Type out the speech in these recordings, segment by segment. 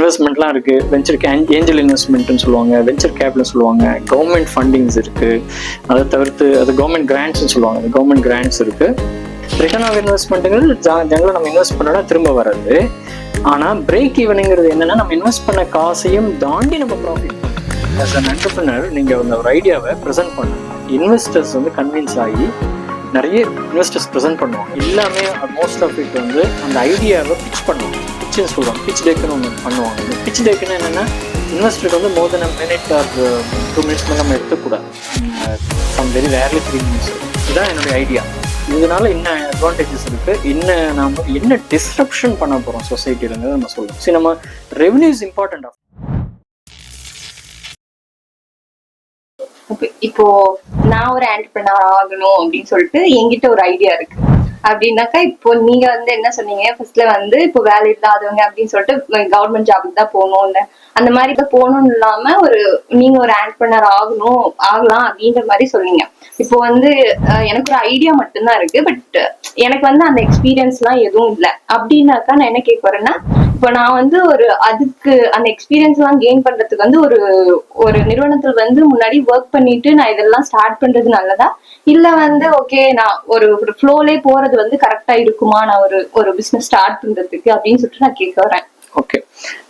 இன்வெஸ்ட்மெண்ட்லாம் இருக்குது. ஏஞ்சல் இன்வெஸ்ட்மெண்ட்னு சொல்லுவாங்க, வெஞ்சர் கேபிட்டல்னு சொல்லுவாங்க, கவர்மெண்ட் ஃபண்டிங்ஸ் இருக்குது. அதை தவிர்த்து அது கவர்மெண்ட் கிராண்ட்ஸ்ன்னு சொல்லுவாங்க, அது கவர்மெண்ட் கிராண்ட்ஸ் இருக்குது. ரிட்டர்ன் ஆஃப் இன்வெஸ்ட்மெண்ட்டுங்கிறது ஜெனரலாக நம்ம இன்வெஸ்ட் பண்ணோன்னா திரும்ப வர்றது. ஆனால் பிரேக் ஈவனுங்கிறது என்னென்னா, நம்ம இன்வெஸ்ட் பண்ண காசையும் தாண்டி நம்ம ப்ராஃபிட் பண்ணணும். ஆஸ் அன் என்டர்பிரினர் நீங்கள் அந்த ஒரு ஐடியாவை ப்ரெசென்ட் பண்ணணும். இன்வெஸ்டர்ஸ் வந்து கன்வின்ஸ் ஆகி நிறைய இன்வெஸ்டர்ஸ் ப்ரெசென்ட் பண்ணுவாங்க. எல்லாமே மோஸ்ட் ஆஃப் இட் வந்து அந்த ஐடியாவை பிச் பண்ணுவாங்க. பிச்சுன்னு சொல்லுவாங்க, பிச் டேக்குன்னு ஒன்று பண்ணுவாங்க. இந்த பிச் டேக்குன்னு என்னென்னா, இன்வெஸ்டருக்கு வந்து more than minute or 2 minutes நம்ம எடுத்துக்கூடாது. Some very rarely 3 minutes. இதுதான் என்னுடைய ஐடியா. இதனால என்ன அட்வான்டேஜஸ் இருக்குது, என்ன டிஸ்ரப்ஷன் பண்ண போகிறோம் சொசைட்டிலங்கிறது நம்ம சொல்லுவோம். சரி, நம்ம ரெவன்யூ இஸ் இம்பார்ட்டன்ட். இப்போ நான் ஒரு ஆண்டர்பிரினர் ஆகணும் அப்படின்னு சொல்லிட்டு என்கிட்ட ஒரு ஐடியா இருக்கு அப்படின்னாக்கா, இப்போ நீங்க வந்து என்ன சொன்னீங்க, ஃபர்ஸ்ட்ல வந்து இப்போ வேலை இல்லாதவங்க அப்படின்னு சொல்லிட்டு கவர்மெண்ட் ஜாபுக்கு தான் போகணும்னு, அந்த மாதிரி தான் போகணும்னு இல்லாம நீங்க ஒரு ஆண்டர்பிரினர் ஆகலாம் அப்படின்ற மாதிரி சொன்னீங்க. இப்போ வந்து எனக்கு ஒரு ஐடியா மட்டும்தான் இருக்கு, பட் எனக்கு வந்து அந்த எக்ஸ்பீரியன்ஸ் எல்லாம் எதுவும் இல்லை அப்படின்னாக்கா நான் என்ன கேட்க வரேன்னா, இப்போ நான் வந்து அதுக்கு அந்த எக்ஸ்பீரியன்ஸ் எல்லாம் கெயின் பண்றதுக்கு வந்து ஒரு நிறுவனத்துல வந்து முன்னாடி ஒர்க் பண்ணிட்டு நான் இதெல்லாம் ஸ்டார்ட் பண்றது நல்லதா, இல்ல வந்து ஓகே நான் ஒரு ஃப்ளோலே போறது வந்து கரெக்டா இருக்குமா நான் ஒரு பிசினஸ் ஸ்டார்ட் பண்றதுக்கு அப்படின்னு சொல்லிட்டு நான் கேட்க வரேன். ஓகே,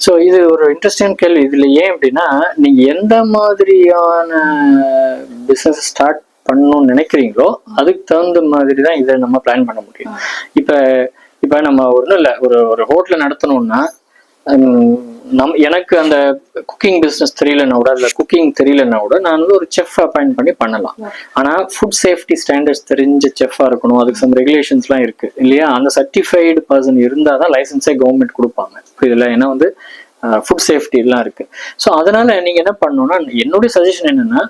ஸோ இது ஒரு இன்ட்ரெஸ்டிங் கேள்வி. இதுல ஏன் அப்படின்னா, நீங்க எந்த மாதிரியான பிசினஸ் ஸ்டார்ட் பண்ணணும்னு நினைக்கிறீங்களோ அதுக்கு தகுந்த மாதிரி தான் இதை நம்ம பிளான் பண்ண முடியும். இப்போ நம்ம ஒன்றும் இல்லை, ஒரு ஹோட்டலை நடத்தணும்னா எனக்கு அந்த குக்கிங் பிஸ்னஸ் தெரியலன்னா கூட, அதில் குக்கிங் தெரியலன்னா கூட நான் வந்து ஒரு செஃப் அப்பாயிண்ட் பண்ணி பண்ணலாம். ஆனால் ஃபுட் சேஃப்டி ஸ்டாண்டர்ட்ஸ் தெரிஞ்ச செஃப்பாக இருக்கணும். அதுக்கு சம் ரெகுலேஷன்ஸ்லாம் இருக்குது இல்லையா? அந்த சர்டிஃபைடு பர்சன் இருந்தால் தான் லைசன்ஸே கவர்மெண்ட் கொடுப்பாங்க. இதில் ஏன்னா வந்து ஃபுட் சேஃப்டி எல்லாம் இருக்குது. ஸோ அதனால் நீங்கள் என்ன பண்ணணும்னா, என்னுடைய சஜஷன் என்னென்னா,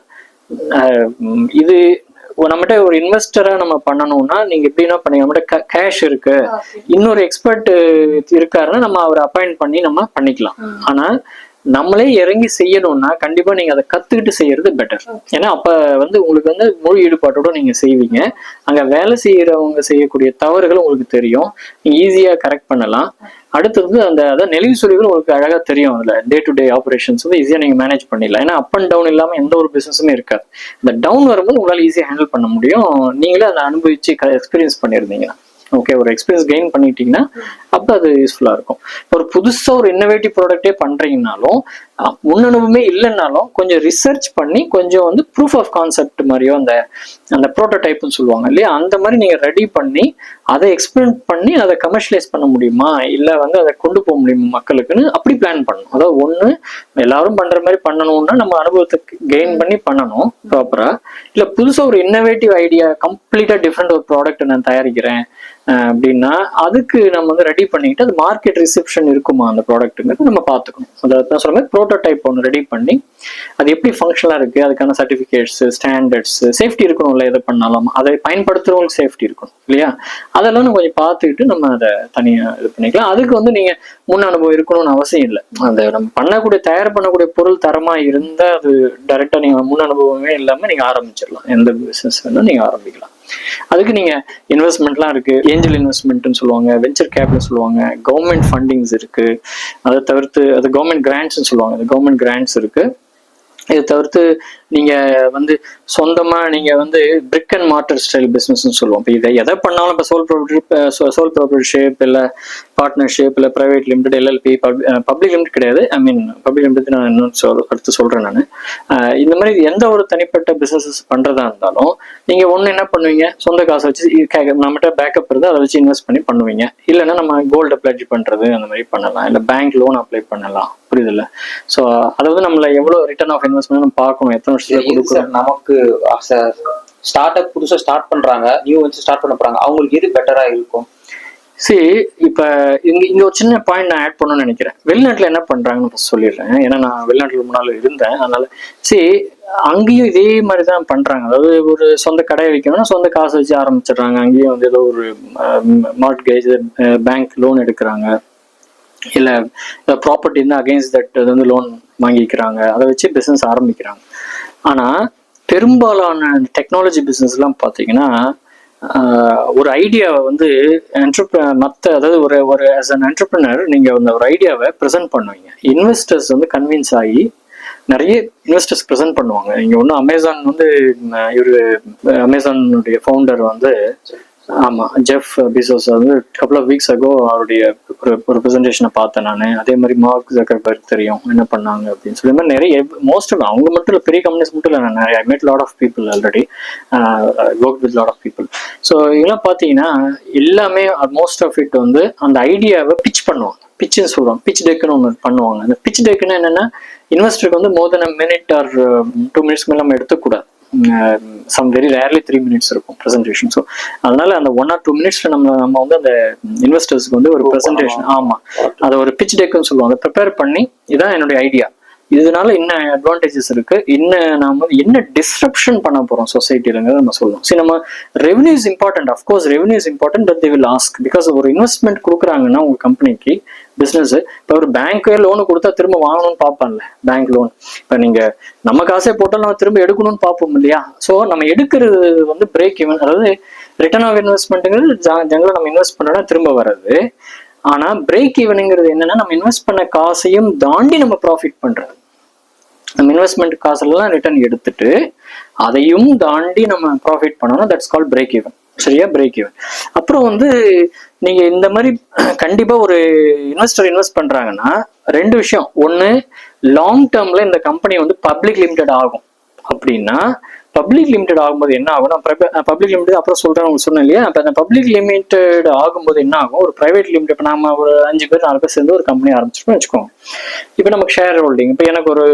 இது நம்மகிட்ட ஒரு இன்வெஸ்டரா நம்ம பண்ணணும்னா நீங்க எப்படின்னா பண்ணீங்க, நம்மகிட்ட கேஷ் இருக்கு, இன்னொரு எக்ஸ்பர்ட் இருக்காருன்னா நம்ம அவரை அப்பாயிண்ட் பண்ணி நம்ம பண்ணிக்கலாம். ஆனா நம்மளே இறங்கி செய்யணும்னா கண்டிப்பா நீங்க அதை கத்துக்கிட்டு செய்யறது பெட்டர். ஏன்னா அப்ப வந்து உங்களுக்கு வந்து முழு ஈடுபாட்டோட நீங்க செய்வீங்க. அங்க வேலை செய்யறவங்க செய்யக்கூடிய தவறுகள் உங்களுக்கு தெரியும், நீங்க ஈஸியா கரெக்ட் பண்ணலாம். அடுத்தது அதாவது நெளிவு சுழிவுகள் உங்களுக்கு அழகா தெரியும். அதுல டே டு டே ஆப்ரேஷன்ஸ் வந்து ஈஸியா நீங்க மேனேஜ் பண்ணிடலாம். ஏன்னா அப் அண்ட் டவுன் இல்லாம எந்த ஒரு பிசினஸுமே இருக்காது. இந்த டவுன் வரும்போது உங்களால ஈஸியா ஹேண்டில் பண்ண முடியும். நீங்களே அதை அனுபவிச்சு எக்ஸ்பீரியன்ஸ் பண்ணியிருந்தீங்க. ஓகே, ஒரு எக்ஸ்பீரியன்ஸ் கெயின் பண்ணிட்டீங்கன்னா அப்போ அது யூஸ்ஃபுல்லா இருக்கும். ஒரு புதுசா ஒரு இன்னோவேட்டிவ் ப்ராடக்டே பண்றீங்கனாலும், முன் அனுபவமே இல்லைன்னாலும் கொஞ்சம் ரிசர்ச் பண்ணி கொஞ்சம் வந்து ப்ரூஃப் ஆஃப் கான்செப்ட் மாதிரியோ அந்த ப்ரோட்டோடைப்னு சொல்லுவாங்க இல்லையா, அந்த மாதிரி நீங்க ரெடி பண்ணி அதை எக்ஸ்பிளைன் பண்ணி அதை கமர்ஷியலைஸ் பண்ண முடியுமா, இல்லை வந்து அதை கொண்டு போக முடியுமா மக்களுக்குன்னு அப்படி பிளான் பண்ணணும். அதாவது ஒன்று எல்லாரும் பண்ற மாதிரி பண்ணணும்னா நம்ம அனுபவத்துக்கு கெயின் பண்ணி பண்ணணும் ப்ராப்பரா. இல்லை புதுசாக ஒரு இன்னோவேட்டிவ் ஐடியா கம்ப்ளீட்டா டிஃப்ரெண்ட் ஒரு ப்ராடக்ட் நான் தயாரிக்கிறேன் அப்படின்னா அதுக்கு நம்ம வந்து ரெடி பண்ணிக்கிட்டு அது மார்க்கெட் ரிசெப்ஷன் இருக்குமா அந்த ப்ராடக்ட்டுங்கிறது நம்ம பார்த்துக்கணும். அதாவது சொல்ற மாதிரி ப்ரோட்டோடைப் ஒன்று ரெடி பண்ணி அது எப்படி ஃபங்க்ஷனாக இருக்குது, அதுக்கான சர்டிஃபிகேட்ஸ் ஸ்டாண்டர்ட்ஸ் சேஃப்டி இருக்கணும்ல, எதை பண்ணாலும் அதை பயன்படுத்துறவங்களுக்கு சேஃப்டி இருக்கணும் இல்லையா, அதெல்லாம் நம்ம கொஞ்சம் பார்த்துக்கிட்டு நம்ம அதை தனியாக இது பண்ணிக்கலாம். அதுக்கு வந்து நீங்கள் முன் அனுபவம் இருக்கணும்னு அவசியம் இல்லை. அந்த நம்ம தயார் பண்ணக்கூடிய பொருள் தரமாக இருந்தால் அது டைரெக்டாக நீங்கள் முன் அனுபவமே இல்லாமல் நீங்கள் ஆரம்பிச்சிடலாம். எந்த பிஸ்னஸ் வேணும் நீங்கள் ஆரம்பிக்கலாம். அதுக்கு நீங்க இன்வெஸ்ட்மெண்ட்லாம் இருக்கு, ஏஞ்சல் இன்வெஸ்ட்மெண்ட்னு சொல்லுவாங்க, வெஞ்சர் கேபிட்டல் சொல்லுவாங்க, கவர்மெண்ட் ஃபண்டிங்ஸ் இருக்கு. அதை தவிர்த்து அது கவர்மெண்ட் கிராண்ட்ஸ்ன்னு சொல்லுவாங்க, அது கவர்மெண்ட் கிராண்ட்ஸ் இருக்கு. இதை தவிர்த்து நீங்க வந்து சொந்தமா நீங்க வந்து பிரிக் அண்ட் மார்டர் ஸ்டைல் பிசினஸ்ன்னு சொல்லுவோம். இப்போ இதை எதை பண்ணாலும் இப்போ சோல் ப்ராப்பர்ட்டிஷிப் இல்லை பார்ட்னர்ஷிப் இல்லை private limited LLB public limited கிடையாது, ஐ மீன் பப்ளிக் லிமிடெட் நான் இன்னும் அடுத்து சொல்றேன் நான். இந்த மாதிரி எந்த ஒரு தனிப்பட்ட பிசினஸ் பண்றதா இருந்தாலும் நீங்க ஒண்ணு என்ன பண்ணுவீங்க, சொந்த காசை வச்சு நம்மகிட்ட பேக்கப் இருந்து அதை வச்சு இன்வெஸ்ட் பண்ணி பண்ணுவீங்க. இல்லைன்னா நம்ம கோல்டு அப்ளை பண்றது அந்த மாதிரி பண்ணலாம், இல்லை பேங்க் லோன் அப்ளை பண்ணலாம். புரியுது இல்லை? ஸோ அதாவது நம்மள எவ்வளவு ரிட்டர்ன் ஆஃப் இன்வெஸ்ட்மெண்ட் நம்ம பார்க்கணும், எத்தனை வருஷத்துல கொடுக்கணும். நமக்கு ஸ்டார்ட் அப் புதுசா ஸ்டார்ட் பண்றாங்க, நியூ வெஞ்சர் ஸ்டார்ட் பண்ண போறாங்க, அவங்களுக்கு எது பெட்டரா இருக்கும்? சரி, இப்ப இங்க ஒரு சின்ன பாயிண்ட் நான் ஆட் பண்ணணும்னு நினைக்கிறேன். வெளிநாட்டுல என்ன பண்றாங்கன்னு சொல்லிடுறேன். ஏன்னா நான் வெளிநாட்டுல ரொம்ப நாள் இருந்தேன், அதனால சரி அங்கேயும் இதே மாதிரிதான் பண்றாங்க. அதாவது ஒரு சொந்த கடையை வைக்கணும்னா சொந்த காசு வச்சு ஆரம்பிச்சிடுறாங்க. அங்கேயும் வந்து ஏதோ ஒரு மார்ட்கேஜ் பேங்க் லோன் எடுக்கிறாங்க, இல்லை ப்ராப்பர்ட்டி இருந்தால் அகெயின்ஸ்ட் தட் அது வந்து லோன் வாங்கிக்கிறாங்க, அதை வச்சு பிஸ்னஸ் ஆரம்பிக்கிறாங்க. ஆனால் பெரும்பாலான டெக்னாலஜி பிஸ்னஸ்லாம் பார்த்தீங்கன்னா ஒரு ஐடியாவை வந்து அதாவது ஒரு ஆஸ் அன் என்டர்பிரினர் நீங்கள் அந்த ஒரு ஐடியாவை ப்ரெசென்ட் பண்ணுவீங்க. இன்வெஸ்டர்ஸ் வந்து கன்வின்ஸ் ஆகி நிறைய இன்வெஸ்டர்ஸ் ப்ரெசென்ட் பண்ணுவாங்க. இங்கே ஒன்றும் அமேசான் வந்து இவர் அமேசானுடைய ஃபவுண்டர் வந்து ஆமாம் ஜெஃப் பிசோஸ் வந்து கப்புள் ஆஃப் வீக்ஸ் அகோ அவருடைய ஒரு ப்ரெசன்டேஷனை பார்த்தேன் நான். அதே மாதிரி மார்க் ஜக்கர்பர்க் தெரியும் என்ன பண்ணாங்க அப்படின்னு சொல்லி மாதிரி நிறைய மோஸ்ட் ஆஃப் அவங்க மட்டும் இல்லை, பெரிய கம்பெனிஸ் மட்டும் இல்லை, நான் I met lot of people already work with lot of people. So இதெல்லாம் பார்த்தீங்கன்னா எல்லாமே மோஸ்ட் ஆஃப் இட் வந்து அந்த ஐடியாவை பிச் பண்ணுவாங்க. பிச்சுன்னு சொல்லுவாங்க, பிச் டெக்குன்னு ஒன்று பண்ணுவாங்க. அந்த பிச் டெக்குன்னு என்னென்னா இன்வெஸ்டருக்கு வந்து more then a minute or 2 minutes மேலே நம்ம எடுத்துக்கூடாது. சம் வெரி ரேர்லி 3 minutes இருக்கும் ப்ரெசன்டேஷன். ஸோ அதனால அந்த 1 or 2 minutes நம்ம வந்து அந்த இன்வெஸ்டர்ஸ்க்கு வந்து ஒரு ப்ரெசன்டேஷன் அதை ஒரு பிச் டெக்குன்னு சொல்லுவோம், அதை ப்ரிப்பேர் பண்ணி இதான் என்னுடைய ஐடியா, இதனால என்ன அட்வான்டேஜஸ் இருக்கு, நாம என்ன டிஸ்ரப்ஷன் பண்ண போறோம் சொசைட்டிலங்கிறத நம்ம சொல்லுவோம். சரி, நம்ம revenue is important, of course revenue is important, but they will ask. Because ஒரு இன்வெஸ்ட்மெண்ட் கொடுக்குறாங்கன்னா உங்க கம்பெனிக்கு பிசினஸ், இப்போ ஒரு பேங்க்கே லோனு கொடுத்தா திரும்ப வாங்கணும்னு பார்ப்பான்ல பேங்க் லோன். இப்போ நீங்க நம்ம காசே போட்டாலும் நம்ம திரும்ப எடுக்கணும்னு பார்ப்போம் இல்லையா? ஸோ நம்ம எடுக்கிறது வந்து பிரேக் ஈவன், அதாவது ரிட்டர்ன் ஆஃப் இன்வெஸ்ட்மெண்ட்டுங்கிறது ஜெனரலாக நம்ம இன்வெஸ்ட் பண்ணோம்னா திரும்ப வர்றது. ஆனா பிரேக் ஈவனுங்கிறது என்னன்னா நம்ம இன்வெஸ்ட் பண்ண காசையும் தாண்டி நம்ம ப்ராஃபிட் பண்றது. நம்ம இன்வெஸ்ட்மெண்ட் காசெல்லாம் ரிட்டர்ன் எடுத்துட்டு அதையும் தாண்டி நம்ம ப்ராஃபிட் பண்ணோம்னா தட்ஸ் கால்ட் பிரேக் ஈவன். சரியா, பிரேக் ஈவன். அப்புறம் வந்து நீங்க இந்த மாதிரி கண்டிப்பா ஒரு இன்வெஸ்டர் இன்வெஸ்ட் பண்றாங்கன்னா 2 விஷயம். ஒன்று, லாங் டேர்ம்ல இந்த கம்பெனி வந்து பப்ளிக் லிமிடெட் ஆகும். அப்படின்னா பப்ளிக் லிமிடெட் ஆகும்போது என்ன ஆகும், நான் பப்ளிக் லிமிடெட் அப்புறம் சொல்றேன் உங்களுக்கு சொன்னேன் இல்லையா? அப்போ அந்த பப்ளிக் லிமிடெட் ஆகும்போது என்ன ஆகும், ஒரு பிரைவேட் லிமிடெட், இப்போ நம்ம ஒரு 5 பேர் 4 பேர் சேர்ந்து ஒரு கம்பெனி ஆரம்பிச்சிருக்கோம் வச்சுக்கோங்க. இப்போ நமக்கு ஷேர் ஹோல்டிங், இப்போ எனக்கு ஒரு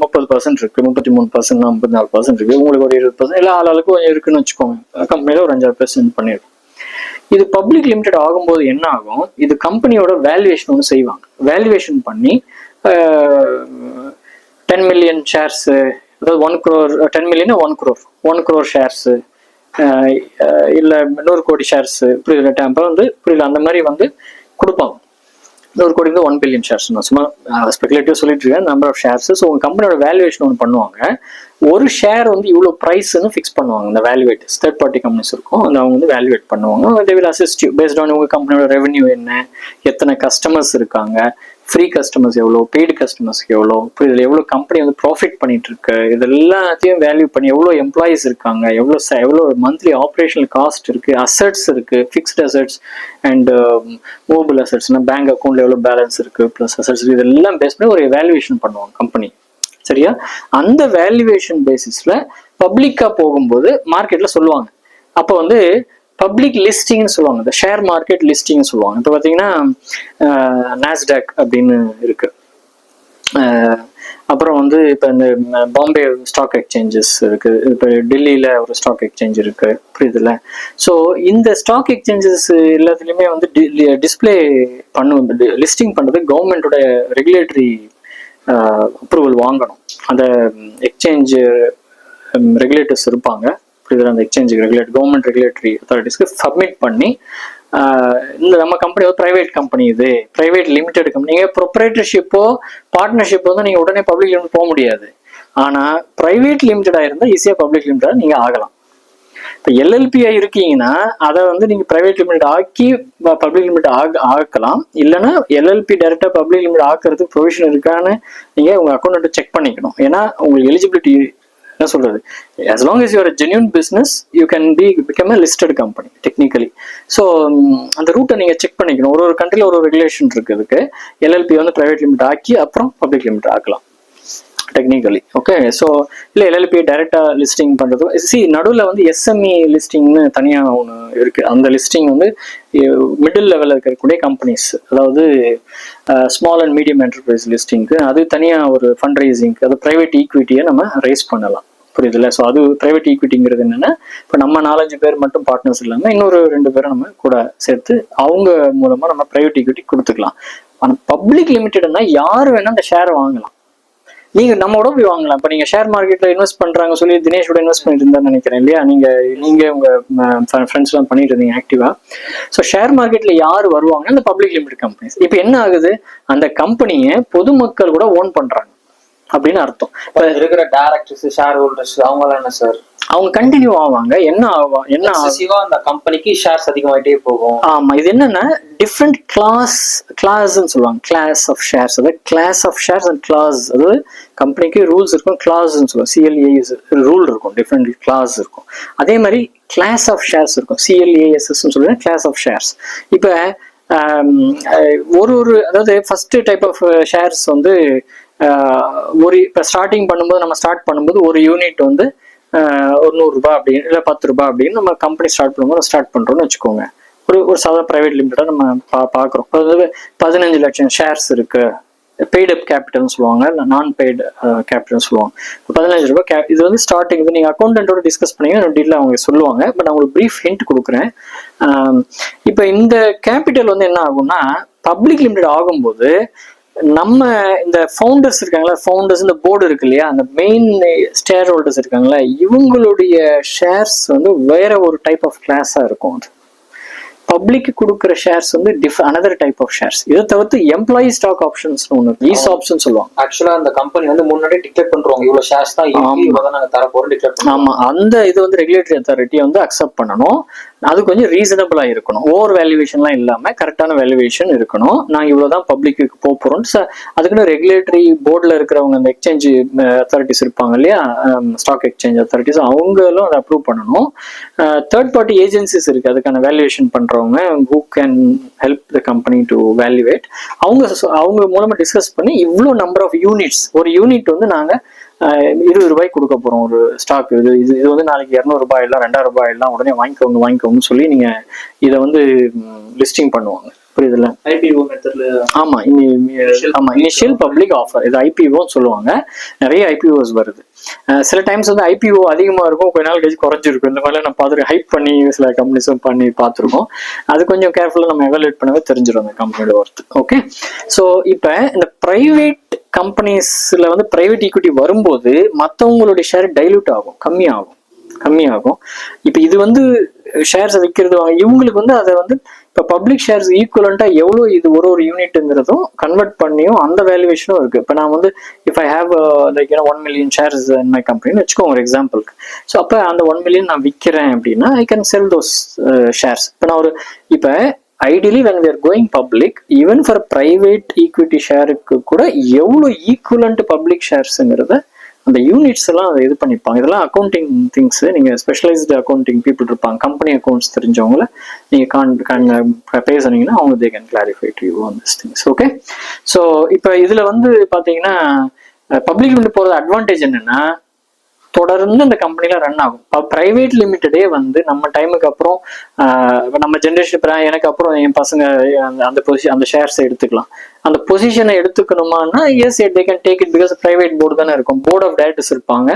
30% இருக்கு, 33%, 54% இருக்கு, உங்களுக்கு ஒரு 20%, எல்லா ஆளுக்கும் இருக்குன்னு வச்சுக்கோங்க. கம்பெனியில ஒரு 5-6% பண்ணிருக்கோம். இது பப்ளிக் லிமிடெட் ஆகும்போது என்ன ஆகும், இது கம்பெனியோட வேல்யூவேஷன் ஒன்று செய்வாங்க. வேல்யூவேஷன் பண்ணி 10 million ஷேர்ஸ், அதாவது 1 crore, 10 million 1 crore ஷேர்ஸ், இல்லை 100 கோடி ஷேர்ஸ், புரியல டேம்பர் வந்து புரியல, அந்த மாதிரி வந்து கொடுப்பாங்க. 100 கோடி வந்து 1 billion ஷேர்ஸ். நான் சும்மா ஸ்பெகுலேட்டிவ் சொல்லிட்டு இருக்கேன், நம்பர் ஆஃப் ஷேர்ஸ். ஸோ உங்க கம்பெனியோட வேல்யூவேஷன் ஒன்று பண்ணுவாங்க. ஒரு ஷேர் வந்து இவ்வளோ ப்ரைஸ்ன்னு ஃபிக்ஸ் பண்ணுவாங்க. இந்த வேல்யூவேட்டர்ஸ் தேர்ட் பார்ட்டி கம்பெனிஸ் இருக்கும், அந்த அவங்க வந்து வேல்யூவேட் பண்ணுவாங்க. They will assist you based on உங்க கம்பெனியோட ரெவன்யூ என்ன, எத்தனை கஸ்டமர்ஸ் இருக்காங்க, ஃப்ரீ கஸ்டமர்ஸ் எவ்வளோ, பெய்டு கஸ்டமர்ஸ்க்கு எவ்வளோ, இப்போ இதில் எவ்வளோ கம்பெனி வந்து ப்ராஃபிட் பண்ணிட்டு இருக்கு, இது எல்லாத்தையும் வேல்யூ பண்ணி எவ்வளோ எம்ப்ளாயிஸ் இருக்காங்க, எவ்வளோ மந்த்லி ஆப்ரேஷனல் காஸ்ட் இருக்கு, அசட்ஸ் இருக்கு, ஃபிக்ஸ்ட் அசட்ஸ் அண்ட் மூவபிள் அசட்ஸ்னா பேங்க் அக்கௌண்ட்ல எவ்வளோ பேலன்ஸ் இருக்கு ப்ளஸ் அசட்ஸ், இதெல்லாம் பேஸ் பண்ணி ஒரு வேல்யூவேஷன் பண்ணுவாங்க கம்பெனி. சரியா, அந்த வேல்யூவேஷன் பேசிஸ்ல பப்ளிக்கா போகும்போது மார்க்கெட்ல சொல்லுவாங்க. அப்போ வந்து பப்ளிக் லிஸ்டிங்னு சொல்லுவாங்க, இந்த ஷேர் மார்க்கெட் லிஸ்டிங்னு சொல்லுவாங்க. இப்போ பார்த்தீங்கன்னா நாஸ்டாக் அப்படின்னு இருக்கு. அப்புறம் வந்து இப்போ இந்த பாம்பே ஸ்டாக் எக்ஸ்சேஞ்சஸ் இருக்கு, இப்போ டெல்லியில ஒரு ஸ்டாக் எக்ஸ்சேஞ்ச் இருக்கு, புரியுதுல்ல? ஸோ இந்த ஸ்டாக் எக்ஸ்சேஞ்சஸ் எல்லாத்துலேயுமே வந்து டிஸ்பிளே லிஸ்டிங் பண்ணுறது கவர்மெண்டோட ரெகுலேட்டரி அப்ரூவல் வாங்கணும். அந்த எக்ஸ்சேஞ்ச் ரெகுலேட்டர்ஸ் இருப்பாங்க, அந்த எக்ஸ்சேஞ்ச் கவர்மெண்ட் ரெகுலேட்டரி அத்தாரிட்டிஸ்க்கு சப்மிட் பண்ணி இந்த நம்ம கம்பெனி ஒரு பிரைவேட் கம்பெனி, இது பிரைவேட் லிமிடெட் கம்பெனி, நீங்கள் ப்ரொப்ரைட்டர்ஷிப்போ பார்ட்னர்ஷிப்போ வந்து நீங்கள் உடனே பப்ளிக் லிமிட் போக முடியாது. ஆனால் பிரைவேட் லிமிடெடாக இருந்தால் ஈஸியாக பப்ளிக் லிமிடெடாக நீங்கள் ஆகலாம். இப்போ எல்எல்பியா இருக்கீங்கன்னா அதை வந்து நீங்கள் பிரைவேட் லிமிடெட் ஆக்கி பப்ளிக் லிமிட் ஆக்கலாம். இல்லைன்னா எல்எல்பி டைரக்டா பப்ளிக் லிமிட் ஆக்கிறதுக்கு ப்ரொவிஷன் இருக்கான்னு நீங்கள் உங்கள் அக்கௌண்ட் செக் பண்ணிக்கணும். ஏன்னா உங்களுக்கு எலிஜிபிலிட்டி என்ன சொல்றது, as long as you are a genuine business you can become a listed company technically. So அந்த ரூட்டை நீங்கள் செக் பண்ணிக்கணும். ஒரு கண்ட்ரியில் ஒரு ரெகுலேஷன் இருக்கு. இதுக்கு எல்எல்பி வந்து பிரைவேட் லிமிட் ஆக்கி அப்புறம் பப்ளிக் லிமிட் ஆக்கலாம் டெக்னிக்கலி. ஓகே, ஸோ இல்லை எல்எல்பி டைரக்டா லிஸ்டிங் பண்ணுறது. நடுவில் வந்து எஸ்எம்இ லிஸ்டிங்னு தனியாக ஒன்று இருக்கு. அந்த லிஸ்டிங் வந்து மிடில் லெவலில் இருக்கக்கூடிய கம்பெனிஸ், அதாவது ஸ்மால் அண்ட் மீடியம் என்டர்பிரைஸ் லிஸ்டிங்க்கு அது தனியாக ஒரு ஃபண்ட் ரைசிங்க்கு, அது ப்ரைவேட் ஈக்விட்டியை நம்ம ரைஸ் பண்ணலாம், புரியுதுல்ல? ஸோ அது ப்ரைவேட் ஈக்விட்டிங்கிறது என்னன்னா, இப்போ நம்ம 4-5 பேர் மட்டும் பார்ட்னர்ஸ் இல்லாமல் இன்னொரு 2 பேரை நம்ம கூட சேர்த்து அவங்க மூலமா நம்ம ப்ரைவேட் ஈக்விட்டி கொடுத்துக்கலாம். ஆனால் பப்ளிக் லிமிடெட்னா யார் வேணா அந்த ஷேர் வாங்கலாம். நீங்க நம்மோட போய் வாங்கலாம். இப்போ நீங்க ஷேர் மார்க்கெட்ல இன்வெஸ்ட் பண்றாங்க சொல்லி தினேஷோட இன்வெஸ்ட் பண்ணிட்டு இருந்தா நினைக்கிறேன் இல்லையா? நீங்க உங்க ஃப்ரெண்ட்ஸ் எல்லாம் பண்ணிட்டு இருந்தீங்க ஆக்டிவா. ஸோ ஷேர் மார்க்கெட்ல யார் வருவாங்கன்னா அந்த பப்ளிக் லிமிடெட் கம்பெனிஸ். இப்போ என்ன ஆகுது, அந்த கம்பெனியை பொதுமக்கள் கூட ஓன் பண்றாங்க. அப்படின்னு அர்த்தம். இப்ப இருக்கிற டைரக்டர்ஸ், ஷேர் ஹோல்டர்ஸ் அவங்களாம் என்ன சார்? அவங்க கண்டினியூ ஆவாங்க. என்ன அந்த கம்பெனிக்கு ஷேர்ஸ் அதிகமாயிட்டே போகும். ஆமா, இது என்னன்னா டிஃப்ரெண்ட் கிளாஸ்ன்னு சொல்லுவாங்க. கிளாஸ் ஆஃப் ஷேர்ஸ், அதாவது class of shares and class, அதாவது கம்பெனிக்கு ரூல்ஸ் இருக்கும், கிளாஸ்ன்னு சொல்லுவாங்க. சிஎல்ஏஎஸ் ரூல் இருக்கும், டிஃப்ரெண்ட் கிளாஸ் இருக்கும். அதே மாதிரி கிளாஸ் ஆஃப் ஷேர்ஸ் இருக்கும், சிஎல்ஏஎஸ்ன்னு சொல்லுவாங்க, கிளாஸ் ஆஃப் ஷேர்ஸ். இப்போ அதாவது ஃபர்ஸ்ட் டைப் ஆஃப் ஷேர்ஸ் வந்து ஒரு இப்போ ஸ்டார்ட் பண்ணும்போது ஒரு யூனிட் வந்து ஒரு 100 ரூபாய் அப்படின்னு இல்லை 10 ரூபாய் அப்படின்னு நம்ம கம்பெனி ஸ்டார்ட் பண்றோம்னு வச்சுக்கோங்க. ஒரு சாதா பிரைவேட் லிமிட்டடா நம்ம பாக்குறோம். அதாவது 15 லட்சம் ஷேர்ஸ் இருக்கு. பெய்டு அப் கேபிட்டல்னு சொல்லுவாங்க, இல்லை நான் பெய்டு கேபிட்டல்னு சொல்லுவாங்க. 15 ரூபாய் இது வந்து ஸ்டார்டிங். இது நீங்க அக்கௌண்டன்ட்டோட டிஸ்கஸ் பண்ணீங்கன்னா டீட்டெயிலாக அவங்க சொல்லுவாங்க. பட் நான் உங்களுக்கு ப்ரீஃப் ஹிண்ட் கொடுக்குறேன். இப்போ இந்த கேபிட்டல் வந்து என்ன ஆகும்னா, பப்ளிக் லிமிடெட் ஆகும்போது நம்ம இந்த ஃபவுண்டர்ஸ் இருக்காங்களா, ஃபவுண்டர்ஸ் இந்த போர்டு இருக்கு இல்லையா, அந்த மெயின் ஷேர் ஹோல்டர்ஸ் இருக்காங்களா, இவங்களுடைய ஷேர்ஸ் வந்து வேற ஒரு டைப் ஆஃப் கிளாஸா இருக்கும். அது பப்ளிக் கொடுக்குற ஷேர்ஸ் வந்து அனதர் டைப் ஆஃப் ஷேர்ஸ். இதை தவிர்த்து எம்ப்ளாயி ஸ்டாக் ஆப்ஷன்ஸ் ஒன்று, ESOPs சொல்லுவாங்க. ஆக்சுவலா அந்த கம்பெனி வந்து முன்னாடி டிக்ளேர் பண்றோம், இவ்வளவு ஷேர்ஸ் தான் நாங்க தர போறோம் டிக்ளேர் பண்ணுவோம். ஆமா, அந்த இது வந்து ரெகுலேட்டரி அத்தாரிட்டி வந்து அக்செப்ட் பண்ணணும். அது கொஞ்சம் ரீசனபிளா இருக்கணும். ஓவர் வேல்யூவேஷன்லாம் இல்லாம கரெக்டான வேல்யூவேஷன் இருக்கணும். நான் இவ்வளவுதான் பப்ளிக்கு போறோம். அதுக்குன்னு ரெகுலேட்டரி போர்டில் இருக்கிறவங்க, அந்த எக்ஸ்சேஞ்ச் அத்தாரிட்டிஸ் இருப்பாங்க இல்லையா, ஸ்டாக் எக்ஸ்சேஞ்ச் அத்தாரிட்டிஸ், அவங்களும் அதை அப்ரூவ் பண்ணணும். தேர்ட் பார்ட்டி ஏஜென்சிஸ் இருக்கு அதுக்கான வேல்யூவேஷன் பண்றவங்க, who can help the company to valuate. அவங்க மூலமா டிஸ்கஸ் பண்ணி இவ்வளோ நம்பர் ஆஃப் யூனிட்ஸ், ஒரு யூனிட் வந்து நாங்க 20 ரூபாய்க்கு கொடுக்க போறோம் ஒரு ஸ்டாக். இது வந்து நாளைக்கு 200 ரூபாய் இல்லை 2000 ரூபாய் எல்லாம் உடனே வாங்கிக்கோங்கன்னு சொல்லி நீங்க இதை வந்து லிஸ்டிங் பண்ணுவாங்க. புரியுதுல்ல? ஐபிஓ மெத்தட்ல. ஆமா, இனிஷியல் பப்ளிக் ஆஃபர், இது ஐபிஓன்னு சொல்லுவாங்க. நிறைய ஐபிஓஸ் வருது. சில டைம்ஸ் வந்து ஐபிஓ அதிகமா இருக்கும், கொஞ்ச நாள் கழிச்சு குறைஞ்சிருக்கும். இந்த மாதிரிலாம் நான் பார்த்துருக்கேன். ஹைப் பண்ணி சில கம்பெனிஸும் பண்ணி பார்த்துருக்கோம். அது கொஞ்சம் கேர்ஃபுல்லாக நம்ம எவாலுவேட் பண்ணவே தெரிஞ்சிடும் அந்த கம்பெனியோட ஒர்த். ஓகே, ஸோ இப்போ இந்த பிரைவேட் கம்பெனிஸ்ல வந்து பிரைவேட் ஈக்விட்டி வரும்போது மற்றவங்களுடைய ஷேர் டைல்யூட் ஆகும், கம்மியாகும். இப்போ இது வந்து ஷேர்ஸ் விற்கிறது, இவங்களுக்கு வந்து அதை வந்து இப்போ பப்ளிக் ஷேர்ஸ் ஈக்குவலண்டா எவ்வளோ இது ஒரு யூனிட்டுங்கிறதும் கன்வெர்ட் பண்ணியும் அந்த வேல்யூவேஷனும் இருக்கு. இப்போ நான் வந்து if I have like 1 million shares in my கம்பெனின்னு வச்சுக்கோங்க ஒரு எக்ஸாம்பிளுக்கு. ஸோ அப்போ அந்த 1 மில்லியன் நான் விற்கிறேன் அப்படின்னா I can sell those shares. இப்போ நான் இப்போ ideally when we are going public, even for private equity ஷேருக்கு கூட எவ்வளோ ஈக்குவலண்ட் பப்ளிக் ஷேர்ஸுங்கிறத அந்த யூனிட்ஸ் எல்லாம் அதை இது பண்ணிப்பாங்க. இதெல்லாம் அக்கௌண்டிங் திங்ஸ். நீங்க ஸ்பெஷலைஸ்டு அக்கௌண்டிங் பீப்புள் இருப்பாங்க, கம்பெனி அக்கௌண்ட்ஸ் தெரிஞ்சவங்கள நீங்க பேசுனீங்கன்னா அவங்க they can clarify to you on this things. Okay, so இப்போ இதுல வந்து பாத்தீங்கன்னா பப்ளிக் லிமிட் போறது அட்வான்டேஜ் என்னன்னா, தொடர்ந்து அந்த கம்பெனில ரன் ஆகும். பிரைவேட் லிமிட்டடே வந்து நம்ம டைமுக்கு அப்புறம் நம்ம ஜென்ரேஷன், எனக்கு அப்புறம் என் பசங்க அந்த ஷேர்ஸ் எடுத்துக்கலாம். அந்த பொசிஷனை எடுத்துக்கணுமானா yes, they can take it, because private board தானே இருக்கும். போர்ட் ஆஃப் டைரக்டர்ஸ் இருப்பாங்க,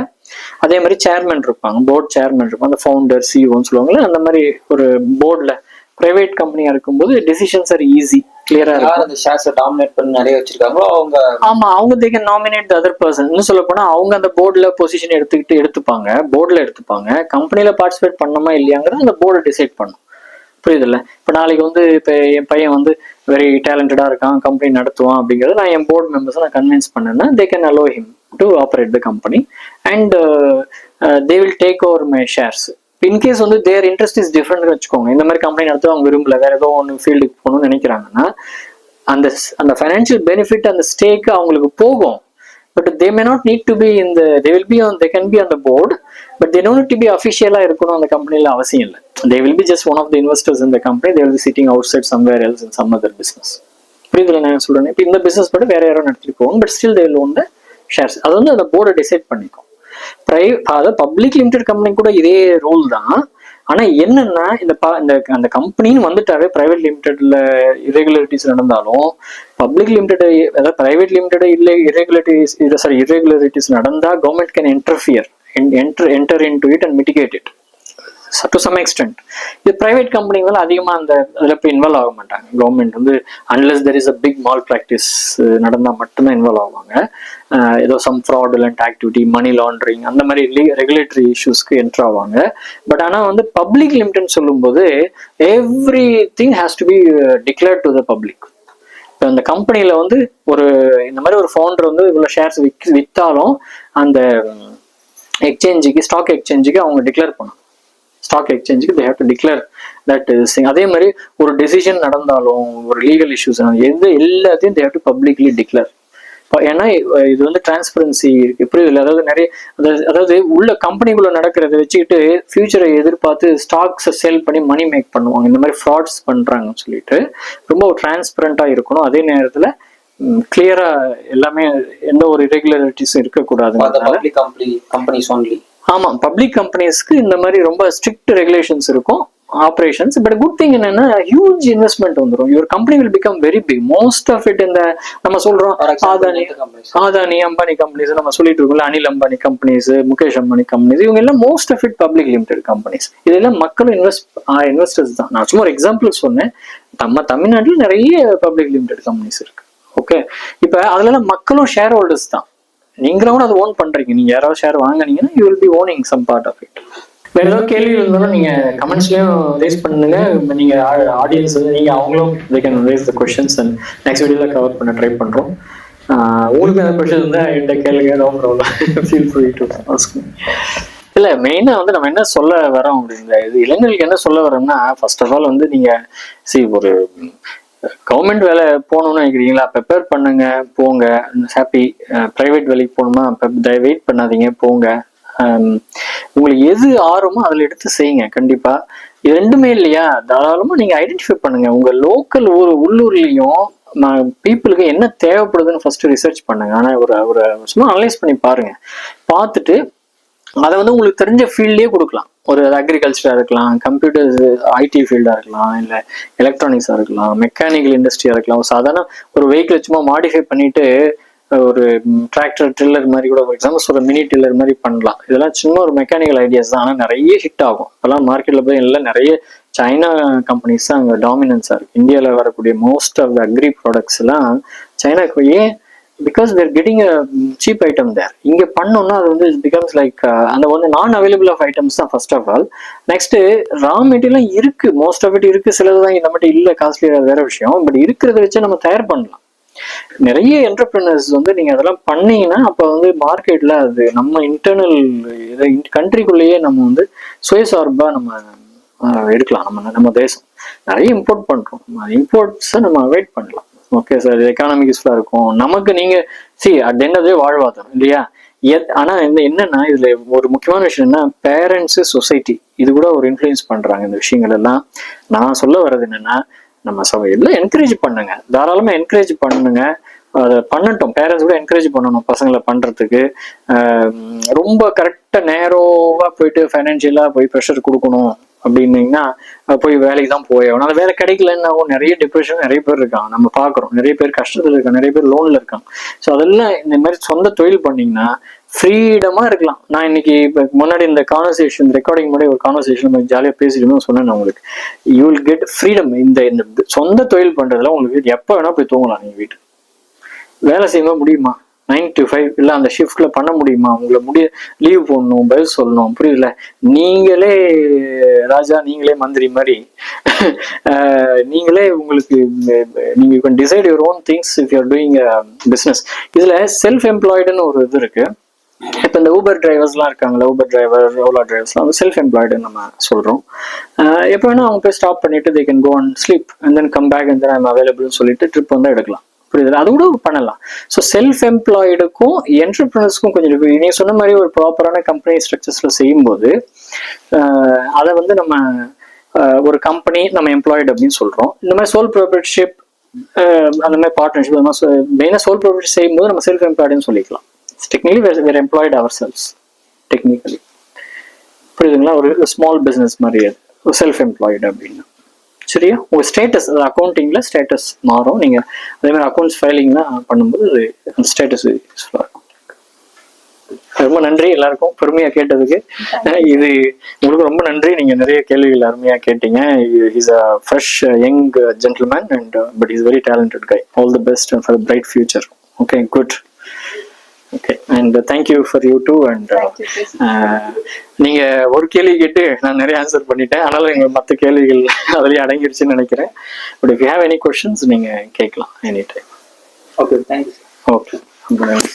அதே மாதிரி சேர்மன் இருப்பாங்க, போர்ட் சேர்மன் இருப்பாங்க, அந்த ஃபவுண்டர் சிஇஓன்னு சொல்லுவாங்களே, அந்த மாதிரி ஒரு போர்டில் பிரைவேட் கம்பெனியா இருக்கும்போது டிசிஷன்ஸ் ஆர் ஈஸி, கிளியரா இருக்கும். அந்த ஷேர்ஸ் டாமினேட் பண்ணி நிறைய வச்சிருக்காங்களோ அவங்க, ஆமா, அவங்க they can nominate the other person. இன்னும் சொல்ல போனா அவங்க அந்த போர்டுல பொசிஷன் எடுத்துப்பாங்க. கம்பெனில பார்ட்டிசிபேட் பண்ணணுமா இல்லையாங்கிறது அந்த போர்டு டிசைட் பண்ணும். புரியுதுல்ல? இப்போ நாளைக்கு வந்து இப்போ என் பையன் வந்து வெரி டேலண்டடா இருக்கான், கம்பெனி நடத்துவான் அப்படிங்கிறத நான் என் போர்டு மெம்பர்ஸை நான் கன்வின்ஸ் பண்ணேன்னா they can allow him to operate the company and they will take over my shares. In case வந்து தேர் இன்ட்ரெஸ்ட் இஸ் டிஃப்ரெண்ட் வச்சுக்கோங்க, இந்த மாதிரி கம்பெனி நடத்த அவங்க விரும்பல, வேற ஏதோ ஒன்று ஃபீல்டுக்கு போகணும்னு நினைக்கிறாங்கன்னா அந்த ஃபைனான்சியல் பெனிஃபிட், அந்த ஸ்டேக் அவங்களுக்கு போகும். But they may not need to be they can be on the board, but they don't need to be officially இருக்கணும் அந்த கம்பெனில அவசியம் இல்லை. They will be just one of the investors in the company. They will be sitting outside somewhere else in some other business. புரியுதுல நான் சொல்றேன்? இப்போ இந்த பிசினஸ் மட்டும் வேற யாரும் நடத்திட்டு போவாங்க, but still they will own the shares. அது வந்து அந்த போர்டை டிசைட் பண்ணிக்கும். அதாவது பப்ளிக் லிமிடெட் கம்பெனி கூட இதே ரூல் தான். ஆனா என்னன்னா அந்த கம்பெனின்னு வந்துட்டாவே பிரைவேட் லிமிடெட்ல இரெகுலரிட்டிஸ் நடந்தாலும் பப்ளிக் லிமிடெட், அதாவது பிரைவேட் லிமிடெட் இல்லை இரெகுலரிட்டிஸ் நடந்தா government can enter into it and mitigate it to some extent. இது பிரைவேட் கம்பெனிகள் அதிகமா அதில் போய் இன்வால்வ் ஆக மாட்டாங்க. கவர்மெண்ட் வந்து unless there is a big mal practice நடந்தா மட்டும்தான் இன்வால்வ் ஆவாங்க. ஏதோ some fraudulent activity, money laundering, அந்த மாதிரி ரெகுலேட்டரி இஷ்யூஸ்க்கு என்டர் ஆவாங்க. பட் ஆனா வந்து பப்ளிக் லிமிட்னு சொல்லும்போது everything has to be declared to the public. இப்போ இந்த கம்பெனியில வந்து இந்த மாதிரி ஒரு ஃபவுண்டர் வந்து இவ்வளோ ஷேர்ஸ் வித்தாலும் அந்த ஸ்டாக் எக்ஸ்சேஞ்சுக்கு அவங்க டிக்ளேர் பண்ணணும். ஸ்டாக் எக்ஸ்சேஞ்சுக்கு they have to declare that thing. அதே மாதிரி ஒரு டெசிஷன் நடந்தாலும் ஒரு லீகல் இஷ்யூஸ் எல்லாத்தையும் they have to publicly declare. ஏன்னா இது வந்து டிரான்ஸ்பரன்சி புரியுது. அதாவது உள்ள கம்பெனிக்குள்ள நடக்கிறத வச்சுக்கிட்டு ஃபியூச்சரை எதிர்பார்த்து ஸ்டாக்ஸை சேல் பண்ணி மணி மேக் பண்ணுவாங்க. இந்த மாதிரி ஃப்ராட்ஸ் பண்றாங்கன்னு சொல்லிட்டு ரொம்ப டிரான்ஸ்பரண்டா இருக்கணும். அதே நேரத்துல கிளியரா எல்லாமே எந்த ஒரு இரெகுலரிட்டிஸும் இருக்கக்கூடாது. ஆமா, பப்ளிக் கம்பெனிஸ்க்கு இந்த மாதிரி ரொம்ப ஸ்ட்ரிக்ட் ரெகுலேஷன்ஸ் இருக்கும் ஆப்ரேஷன்ஸ். பட் குட் திங் என்னன்னா ஹியூஜ் இன்வெஸ்ட்மெண்ட் வந்துடும். Your company will become very big. Most of it இந்த நம்ம சொல்றோம் ஆதானி அம்பானி கம்பெனிஸ் நம்ம சொல்லிட்டு இருக்கோம்ல, அனில் அம்பானி கம்பெனிஸ், முகேஷ் அம்பானி கம்பெனிஸ், இவங்க எல்லாம் most of it public limited companies. இதெல்லாம் மக்களும் இன்வெஸ்டர்ஸ் தான். நான் சும்மா ஒரு எக்ஸாம்பிள் சொன்னேன். நம்ம தமிழ்நாட்டில் நிறைய பப்ளிக் லிமிடெட் கம்பெனிஸ் இருக்கு. ஓகே, இப்ப அதுல மக்களும் ஷேர் ஹோல்டர்ஸ் தான். நீங்களும் கூட அதை ஓன் பண்றீங்க. நீங்க யாராவது ஷேர் வாங்கினீங்கன்னா you will be owning some part of it. வேற ஏதாவது கேள்வி இருந்தாலும் நீங்க கமெண்ட்ஸ்லயும் ரேஸ் பண்ணுங்க. நீங்க ஆடியன்ஸ் வந்து நீங்க அவங்களும் they can raise the questions and next வீடியோல கவர் பண்ண ட்ரை பண்றோம். உங்களுக்கு ஏதாவது கொஸ்டின் இருந்தா என்கிட்ட கேளுங்க. No problem, feel free to ask me. இல்ல மெயினா வந்து நம்ம என்ன சொல்ல வரோம் அப்படின்னா, இது இளைஞர்களுக்கு என்ன சொல்ல வரோம்னா, ஃபர்ஸ்ட் ஆஃப் ஆல் வந்து நீங்க ஒரு கவர்மெண்ட் வேலை போகணும்னு நினைக்கிறீங்களா, ப்ரிப்பேர் பண்ணுங்க, போங்க, ஹாப்பி. பிரைவேட் வேலைக்கு போகணுமா, வெயிட் பண்ணாதீங்க, போங்க. உங்களுக்கு எது ஆர்வமோ அதில் எடுத்து செய்யுங்க. கண்டிப்பா இது ரெண்டுமே இல்லையா, தாராளமா நீங்க ஐடென்டிஃபை பண்ணுங்க. உங்க லோக்கல் உள்ளூர்லயும் பீப்புளுக்கு என்ன தேவைப்படுதுன்னு ஃபர்ஸ்ட் ரிசர்ச் பண்ணுங்க. ஆனா ஒரு சும்மா அனலைஸ் பண்ணி பாருங்க. பார்த்துட்டு அதை வந்து உங்களுக்கு தெரிஞ்ச ஃபீல்ட்லேயே கொடுக்கலாம். ஒரு அக்ரிகல்ச்சரா இருக்கலாம், கம்ப்யூட்டர்ஸ் ஐடி ஃபீல்டா இருக்கலாம், இல்லை எலக்ட்ரானிக்ஸா இருக்கலாம், மெக்கானிக்கல் இண்டஸ்ட்ரியா இருக்கலாம். சாதாரண ஒரு வெஹிக்கிள் சும்மா மாடிஃபை பண்ணிட்டு ஒரு டிராக்டர் ட்ரில்லர் மாதிரி கூட, ஃபார் எக்ஸாம்பிள் ஒரு மினி டில்லர் மாதிரி பண்ணலாம். இதெல்லாம் சின்ன ஒரு மெக்கானிக்கல் ஐடியாஸ் தான், ஆனால் நிறைய ஹிட் ஆகும். இப்போலாம் மார்க்கெட்ல போய் எல்லாம் நிறைய சைனா கம்பெனிஸ் தான் அங்கே டாமினன்ஸா இருக்கு. இந்தியாவில் வரக்கூடிய most of the agri products எல்லாம் சைனாக்கு ஏன், because they're getting a cheap item there. இங்க பண்ணோம்னா அது வந்து பிகம்ஸ் லைக் அந்த வந்து நான் அவைலபிள் ஆஃப் ஐட்டம்ஸ் தான் first of all. Next raw material இருக்கு, மோஸ்ட் ஆஃப் இட் இருக்கு. சிலது தான் நம்மகிட்ட இல்லை, காஸ்ட்லியா வேற விஷயம். பட் இருக்கிறத வச்சு நம்ம தயார் பண்ணலாம். நிறைய என்டர்பிரினர்ஸ் வந்து நீங்க அதெல்லாம் பண்ணீங்கன்னா அப்ப வந்து மார்க்கெட்ல அது நம்ம இன்டர்னல் கண்ட்ரிக்குள்ளேயே நம்ம வந்து சுயசார்பா நம்ம எடுக்கலாம். நம்ம தேசம் நிறைய இம்போர்ட் பண்றோம். இம்போர்ட்ஸை நம்ம அவாய்ட் பண்ணலாம். ஓகே சார், எக்கானமிக் யூஸ்ஃபுல்லா இருக்கும் நமக்கு. நீங்க அட் எண்ட் ஆஃப் வாழ்வாதாரம் இல்லையா. ஆனா என்னன்னா இதுல ஒரு முக்கியமான விஷயம் என்ன, பேரண்ட்ஸ், சொசைட்டி இது கூட ஒரு இன்ஃப்ளூயன்ஸ் பண்றாங்க இந்த விஷயங்கள் எல்லாம். நான் சொல்ல வர்றது என்னன்னா, நம்ம எல்லாம் என்கரேஜ் பண்ணுங்க, தாராளமா என்கரேஜ் பண்ணுங்க. அதை பண்ணட்டும், பேரண்ட்ஸ் கூட என்கரேஜ் பண்ணணும் பசங்களை பண்றதுக்கு. ரொம்ப கரெக்டா நேரோவா போயிட்டு ஃபைனான்சியலா போய் ப்ரெஷர் கொடுக்கணும் அப்படின்னீங்கன்னா போய் வேலைக்கு தான் போயாகணும். அந்த வேலை கிடைக்கலன்னா நிறைய டிப்ரெஷன் நிறைய பேர் இருக்காங்க, நம்ம பாக்குறோம். நிறைய பேர் கஷ்டத்துல இருக்காங்க, நிறைய பேர் லோன்ல இருக்காங்க. ஸோ அதெல்லாம் இந்த மாதிரி சொந்த தொழில் பண்ணீங்கன்னா ஃப்ரீடமா இருக்கலாம். நான் இன்னைக்கு முன்னாடி இந்த கான்வர்சேஷன் ரெக்கார்டிங் முன்னாடி ஒரு கான்வர்சேஷன் ஜாலியா பேசிட்டு சொன்னேன் உங்களுக்கு, யூ வில் கெட் ஃப்ரீடம். இந்த சொந்த தொழில் பண்றதுல உங்களுக்கு எப்ப வேணா போய் தூங்கலாம். நீங்க வீட்டு வேலை செய்ய முடியுமா, 9 to 5 இல்ல அந்த ஷிஃப்ட்ல பண்ண முடியுமா, உங்களை லீவ் போடணும், பதில் சொல்லணும், புரியல. நீங்களே ராஜா, நீங்களே மந்திரி மாதிரி நீங்களே உங்களுக்கு நீங்க can decide your own things if you are doing business. இதுல செல்ஃப் எம்ப்ளாய்டுன்னு ஒரு இது இருக்கு. இப்போ இந்த ஊபர் டிரைவர்ஸ்லாம் இருக்காங்களா, ஊபர் டிரைவர், ஓலா டிரைவர்ஸ்லாம் வந்து செல்ஃப் எம்ப்ளாய்டுன்னு நம்ம சொல்றோம். எப்போ வேணா அவங்க போய் ஸ்டாப் பண்ணிட்டு they can go and sleep and then come back and then I'm அவைலபிள்னு சொல்லிட்டு ட்ரிப் வந்து எடுக்கலாம். புரியுது, அது கூட பண்ணலாம். ஸோ செல்ஃப் எம்ப்ளாய்டுக்கும் என்டர்பிரினர்ஸ்க்கும் கொஞ்சம் நீங்க சொன்ன மாதிரி ஒரு ப்ராப்பரான கம்பெனி ஸ்ட்ரக்சர்ஸ்ல செய்யும்போது அதை வந்து நம்ம ஒரு கம்பெனி நம்ம எம்ப்ளாய்டு அப்படின்னு சொல்றோம். இந்த மாதிரி சோல் ப்ராப்பர்ட்டிஷிப் அந்த மாதிரி பார்ட்னர்ஷிப், அந்த மாதிரி மெயினாக சோல் ப்ராப்பர்ட்டி செய்யும்போது நம்ம செல்ஃப் எம்ப்ளாய்டுன்னு சொல்லிக்கலாம். Technically we're employed ourselves technically. புரியுதுங்களா, ஒரு ஸ்மால் பிசினஸ் மாதிரி அது செல்ஃப் எம்ப்ளாய்டு அப்படின்னா. சரியா, உங்க ஸ்டேட்டஸ் அக்கௌண்டிங்ல ஸ்டேட்டஸ் மாறும். நீங்க அதே மாதிரி அக்கௌண்ட்ஸ் ஃபைலிங்லாம் பண்ணும்போது அந்த ஸ்டேட்டஸ் யூஸ்ஃபுல்லாக இருக்கும். ரொம்ப நன்றி எல்லாருக்கும் பொறுமையா கேட்டதுக்கு. இது உங்களுக்கு ரொம்ப நன்றி, நீங்க நிறைய கேள்விகள் அருமையா கேட்டீங்க. Is a fresh young gentleman and but is very talented guy. All the best for bright future. Okay, good. Okay and thank you for you too. And Thank you, sis. நீங்க ஒரு கேள்வி கேட்டு நான் நிறைய ஆன்சர் பண்ணிட்டேன், அதனால எங்க மற்ற கேள்விகள் அதுலயே அடங்கிருச்சுன்னு நினைக்கிறேன். But if you have any questions நீங்க கேட்கலாம் any time. Okay, thank you. Okay, ரொம்ப நன்றி.